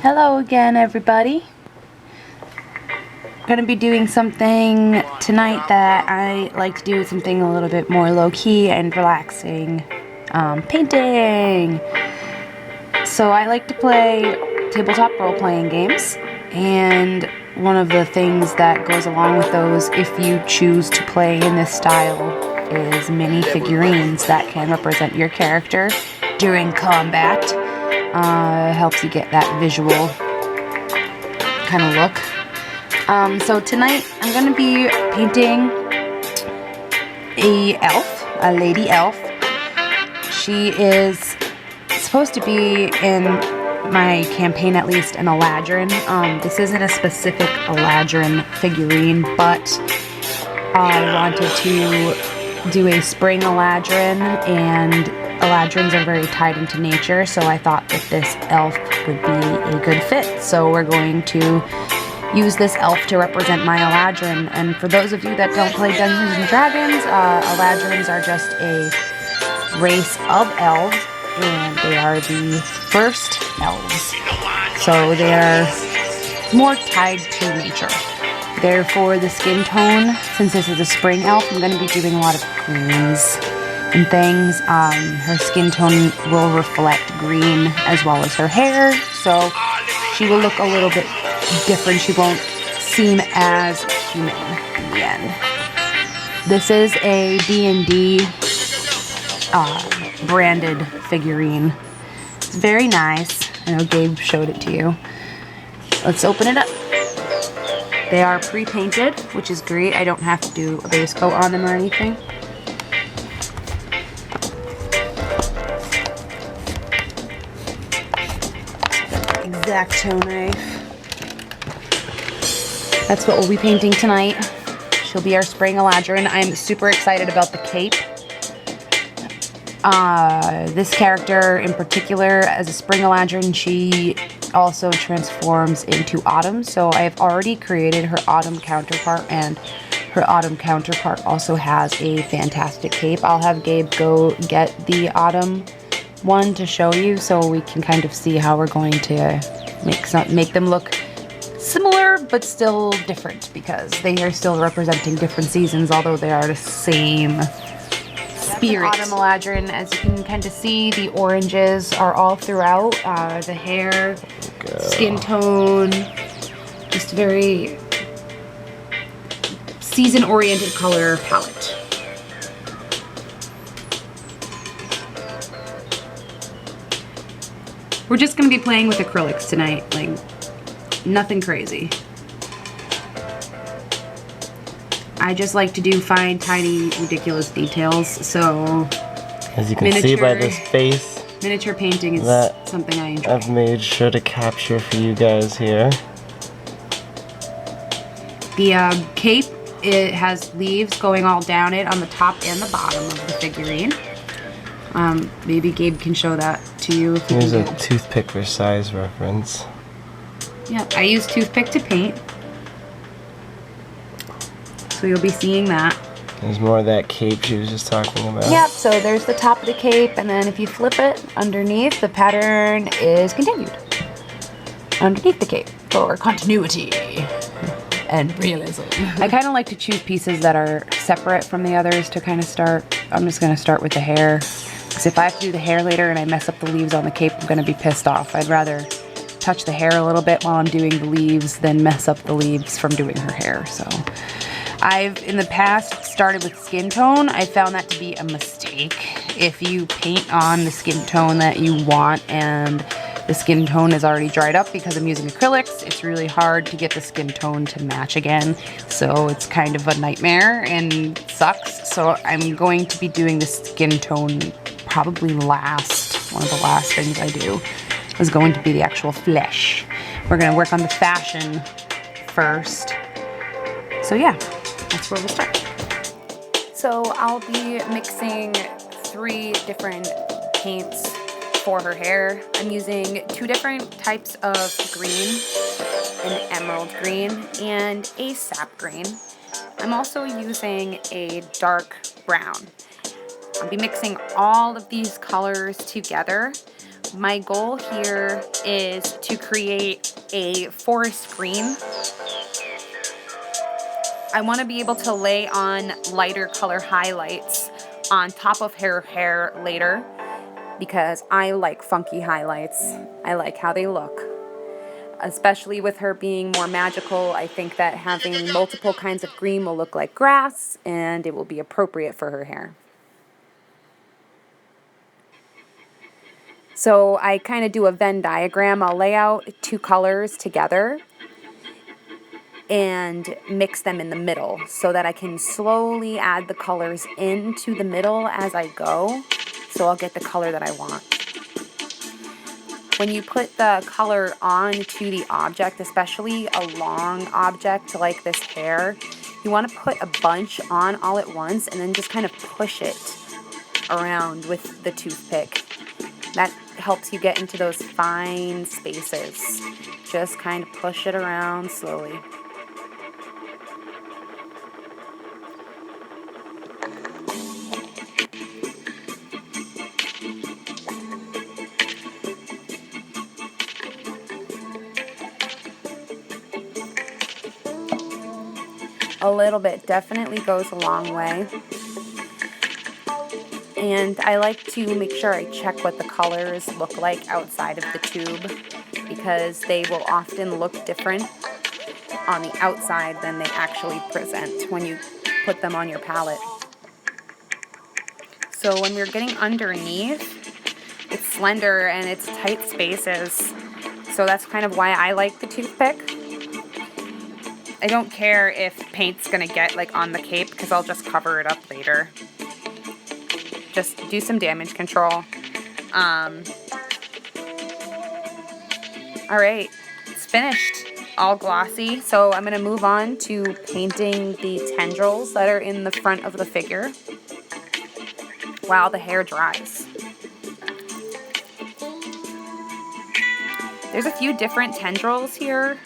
Hello again, everybody. I'm going to be doing something tonight that I like to do, something a little bit more low-key and relaxing. Painting! So I like to play tabletop role-playing games, and one of the things that goes along with those, if you choose to play in this style, is mini figurines that can represent your character during combat. Helps you get that visual kind of look. So tonight I'm going to be painting a lady elf. She is supposed to be, in my campaign at least, an Eladrin. This isn't a specific Eladrin figurine, but I wanted to do a spring Eladrin, and Eladrins are very tied into nature, so I thought that this elf would be a good fit. So we're going to use this elf to represent my Eladrin. And for those of you that don't play Dungeons and Dragons, Eladrins are just a race of elves, and they are the first elves. So they are more tied to nature. Therefore, the skin tone, since this is a spring elf, I'm going to be doing a lot of greens and things. Her skin tone will reflect green as well as her hair, so she will look a little bit different. She won't seem as human in the end. This is a D&D branded figurine. It's very nice. I know Gabe showed it to you. Let's open it up. They are pre-painted, which is great. I don't have to do a base coat on them or anything. X-Acto knife. That's what we'll be painting tonight. She'll be our spring Eladrin. I'm super excited about the cape. This character in particular, as a spring Eladrin, she also transforms into autumn. So I've already created her autumn counterpart, and her autumn counterpart also has a fantastic cape. I'll have Gabe go get the autumn one to show you, so we can kind of see how we're going to make them look similar but still different, because they are still representing different seasons, although they are the same spirit. Autumn Eladrin, as you can kind of see, the oranges are all throughout. The hair, skin tone, just a very season-oriented color palette. We're just going to be playing with acrylics tonight, like nothing crazy. I just like to do fine, tiny, ridiculous details, so as you can see by this face, miniature painting is something I enjoy. I've made sure to capture for you guys here. The cape, it has leaves going all down it on the top and the bottom of the figurine. Maybe Gabe can show that to you. Here's a toothpick for size reference. Yeah, I use toothpick to paint. So you'll be seeing that. There's more of that cape she was just talking about. Yep, so there's the top of the cape, and then if you flip it underneath, the pattern is continued underneath the cape for continuity and realism. I kind of like to choose pieces that are separate from the others to kind of start. I'm just going to start with the hair, because if I have to do the hair later and I mess up the leaves on the cape, I'm going to be pissed off. I'd rather touch the hair a little bit while I'm doing the leaves than mess up the leaves from doing her hair. So I've, in the past, started with skin tone. I found that to be a mistake. If you paint on the skin tone that you want and the skin tone is already dried up, because I'm using acrylics, it's really hard to get the skin tone to match again. So it's kind of a nightmare and sucks. So I'm going to be doing the skin tone probably last. One of the last things I do is going to be the actual flesh. We're going to work on the fashion first. So yeah, that's where we'll start. So I'll be mixing 3 different paints for her hair. I'm using 2 different types of green, an emerald green and a sap green. I'm also using a dark brown. I'll be mixing all of these colors together My goal here is to create a forest green. I want to be able to lay on lighter color highlights on top of her hair later because I like funky highlights. I like how they look. Especially with her being more magical, I think that having multiple kinds of green will look like grass and it will be appropriate for her hair. So I kind of do a Venn diagram. I'll lay out two colors together and mix them in the middle so that I can slowly add the colors into the middle as I go, so I'll get the color that I want. When you put the color onto the object, especially a long object like this hair, you want to put a bunch on all at once and then just kind of push it around with the toothpick. That helps you get into those fine spaces. Just kind of push it around slowly. A little bit definitely goes a long way. And I like to make sure I check what the colors look like outside of the tube because they will often look different on the outside than they actually present when you put them on your palette. So when we're getting underneath, it's slender and it's tight spaces. So that's kind of why I like the toothpick. I don't care if paint's gonna get like on the cape because I'll just cover it up later. Just do some damage control. All right, it's finished, all glossy. So I'm gonna move on to painting the tendrils that are in the front of the figure while the hair dries. There's a few different tendrils here,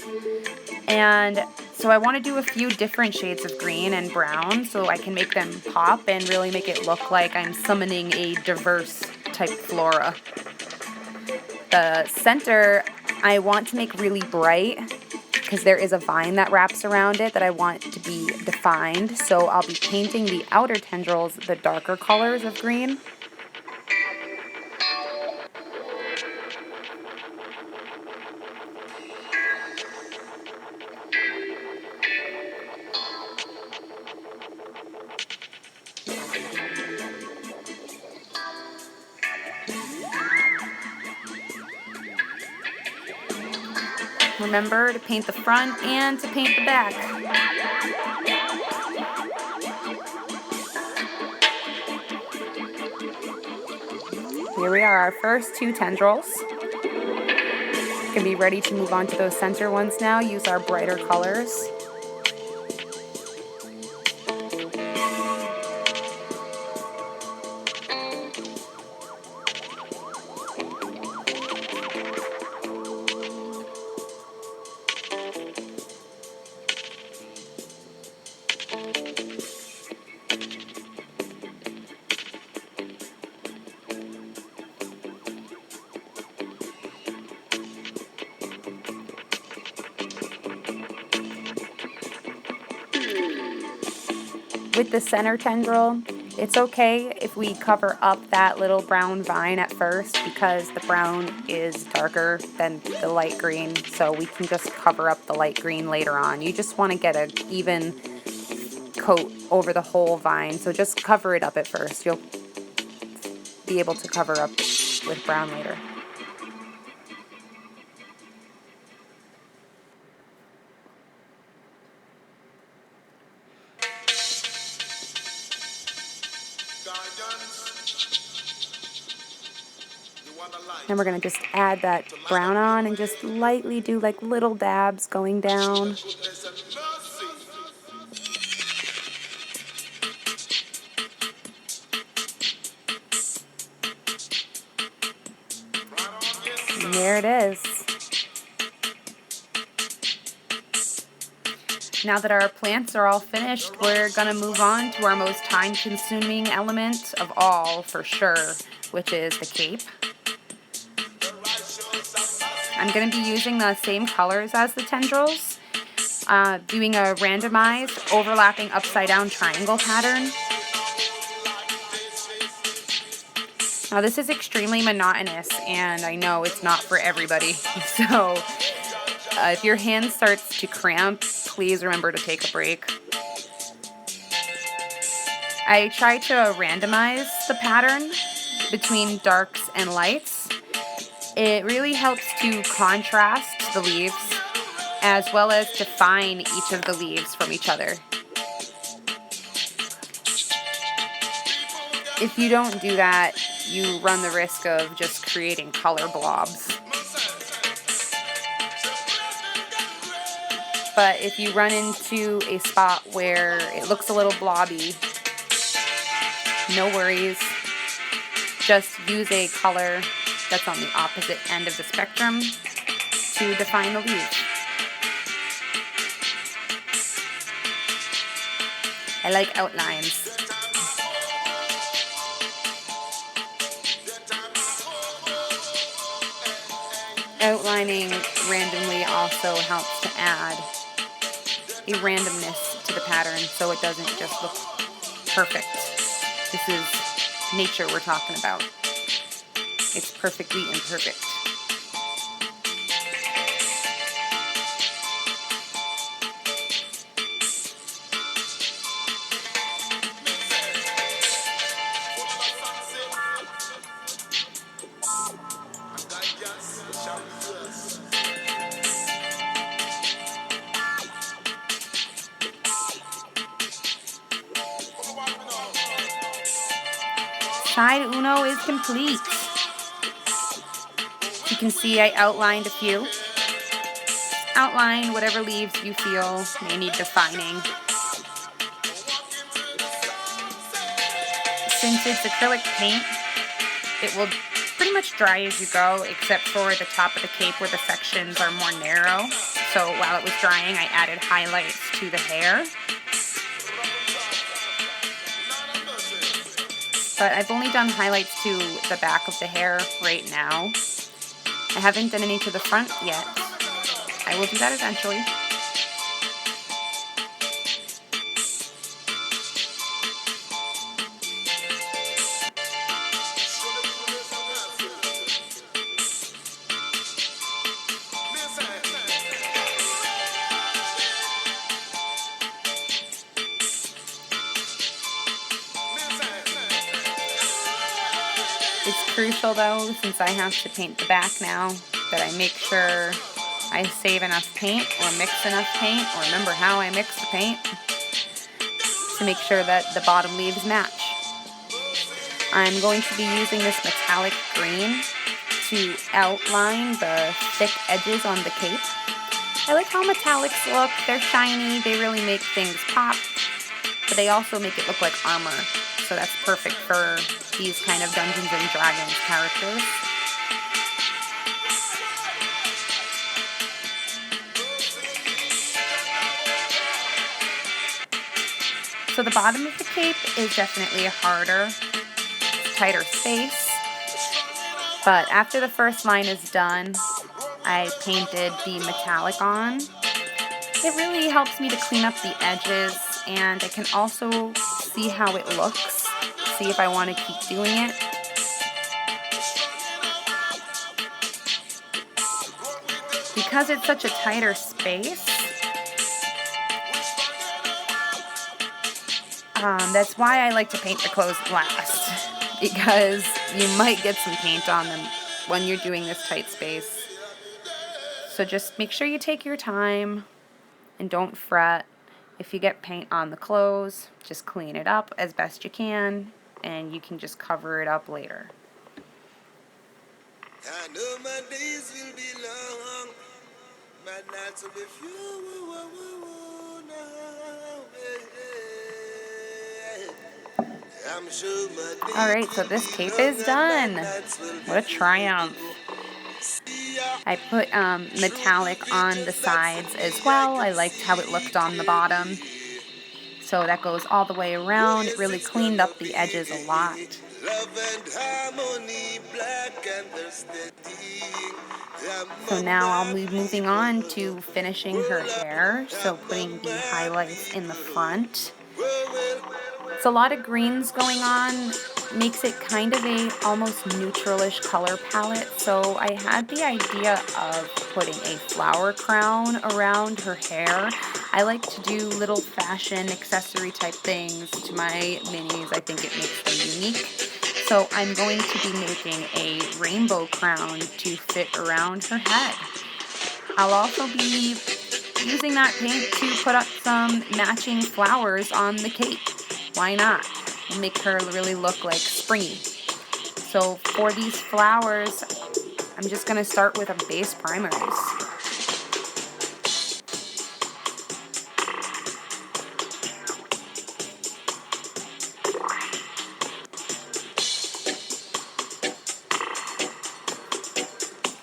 and so I want to do a few different shades of green and brown so I can make them pop and really make it look like I'm summoning a diverse type flora. The center I want to make really bright because there is a vine that wraps around it that I want to be defined. So I'll be painting the outer tendrils the darker colors of green. Remember to paint the front and to paint the back. Here we are, our first two tendrils. Can be ready to move on to those center ones now. Use our brighter colors. With the center tendril, it's okay if we cover up that little brown vine at first because the brown is darker than the light green, so we can just cover up the light green later on. You just want to get an even coat over the whole vine, so just cover it up at first. You'll be able to cover up with brown later. Then we're going to just add that brown on and just lightly do like little dabs going down. And there it is. Now that our plants are all finished, we're going to move on to our most time-consuming element of all, for sure, which is the cape. I'm going to be using the same colors as the tendrils, doing a randomized overlapping upside down triangle pattern. Now this is extremely monotonous, and I know it's not for everybody, so if your hand starts to cramp, please remember to take a break. I try to randomize the pattern between darks and lights. It really helps to contrast the leaves as well as define each of the leaves from each other. If you don't do that, you run the risk of just creating color blobs. But if you run into a spot where it looks a little blobby, no worries. Just use a color that's on the opposite end of the spectrum to define the leaves. I like outlines. Outlining randomly also helps to add a randomness to the pattern so it doesn't just look perfect. This is nature we're talking about. It's perfectly imperfect. Side uno is complete. You can see I outlined a few. Outline whatever leaves you feel may need defining. Since it's acrylic paint, it will pretty much dry as you go, except for the top of the cape where the sections are more narrow. So while it was drying, I added highlights to the hair. But I've only done highlights to the back of the hair right now. I haven't done any to the front yet. I will do that eventually. It's crucial though, since I have to paint the back now, that I make sure I save enough paint or mix enough paint or remember how I mix the paint to make sure that the bottom leaves match. I'm going to be using this metallic green to outline the thick edges on the cape. I like how metallics look. They're shiny, they really make things pop, but they also make it look like armor. So that's perfect for these kind of Dungeons and Dragons characters. So the bottom of the cape is definitely harder, tighter space. But after the first line is done, I painted the metallic on. It really helps me to clean up the edges, and I can also see how it looks, see if I want to keep doing it. Because it's such a tighter space, that's why I like to paint the clothes last, because you might get some paint on them when you're doing this tight space. So just make sure you take your time and don't fret. If you get paint on the clothes, just clean it up as best you can, and you can just cover it up later. I know my days will be long, my nights will be few. I'm sure my days Alright, so this cape is done. What a triumph. I put metallic on the sides as well. I liked how it looked on the bottom. So that goes all the way around. It really cleaned up the edges a lot. Love and harmony, black and steady. So now I'll be moving on to finishing her hair. So putting the highlights in the front. It's a lot of greens going on, makes it kind of a almost neutralish color palette. So I had the idea of putting a flower crown around her hair. I like to do little fashion accessory type things to my minis. I think it makes them unique. So I'm going to be making a rainbow crown to fit around her head. I'll also be using that paint to put up some matching flowers on the cape. Why not? Make her really look like springy. So for these flowers, I'm just going to start with a base primaries.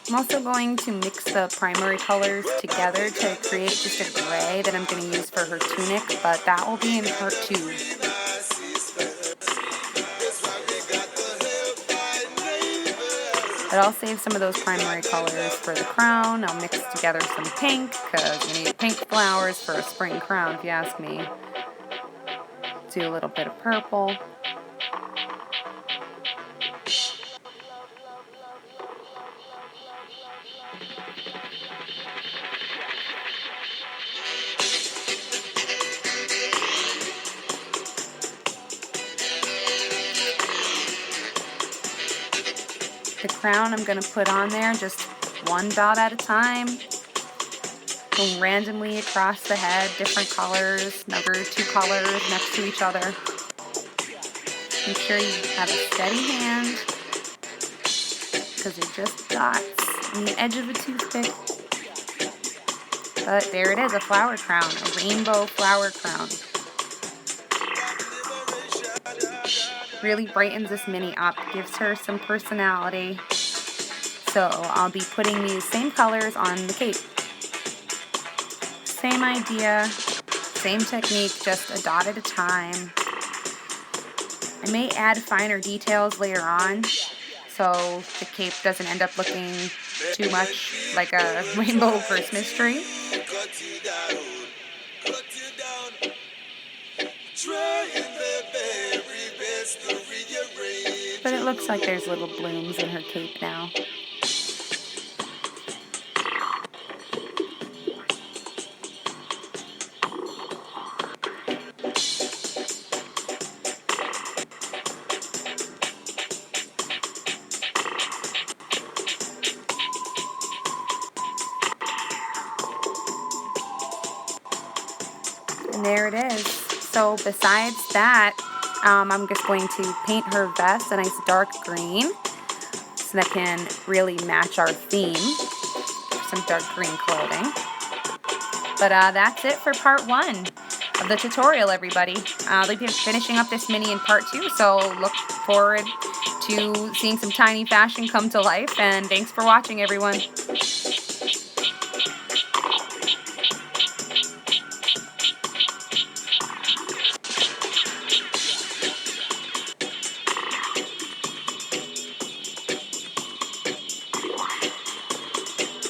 I'm also going to mix the primary colors together to create just a gray that I'm going to use for her tunic, but that will be in part 2. But I'll save some of those primary colors for the crown. I'll mix together some pink, because you need pink flowers for a spring crown, if you ask me. Do a little bit of purple. The crown I'm going to put on there just one dot at a time. Go randomly across the head, different colors, number 2 colors next to each other. Make sure you have a steady hand, because they're just dots on the edge of a toothpick. But there it is, a flower crown, a rainbow flower crown. Really brightens this mini up, gives her some personality. So I'll be putting these same colors on the cape. Same idea, same technique, just a dot at a time. I may add finer details later on, so the cape doesn't end up looking too much like a rainbow Christmas tree. But it looks like there's little blooms in her cape now. And there it is. So besides that, I'm just going to paint her vest a nice dark green so that can really match our theme. Some dark green clothing. But that's it for part 1 of the tutorial, everybody. I'll be finishing up this mini in part 2, so look forward to seeing some tiny fashion come to life, and thanks for watching, everyone.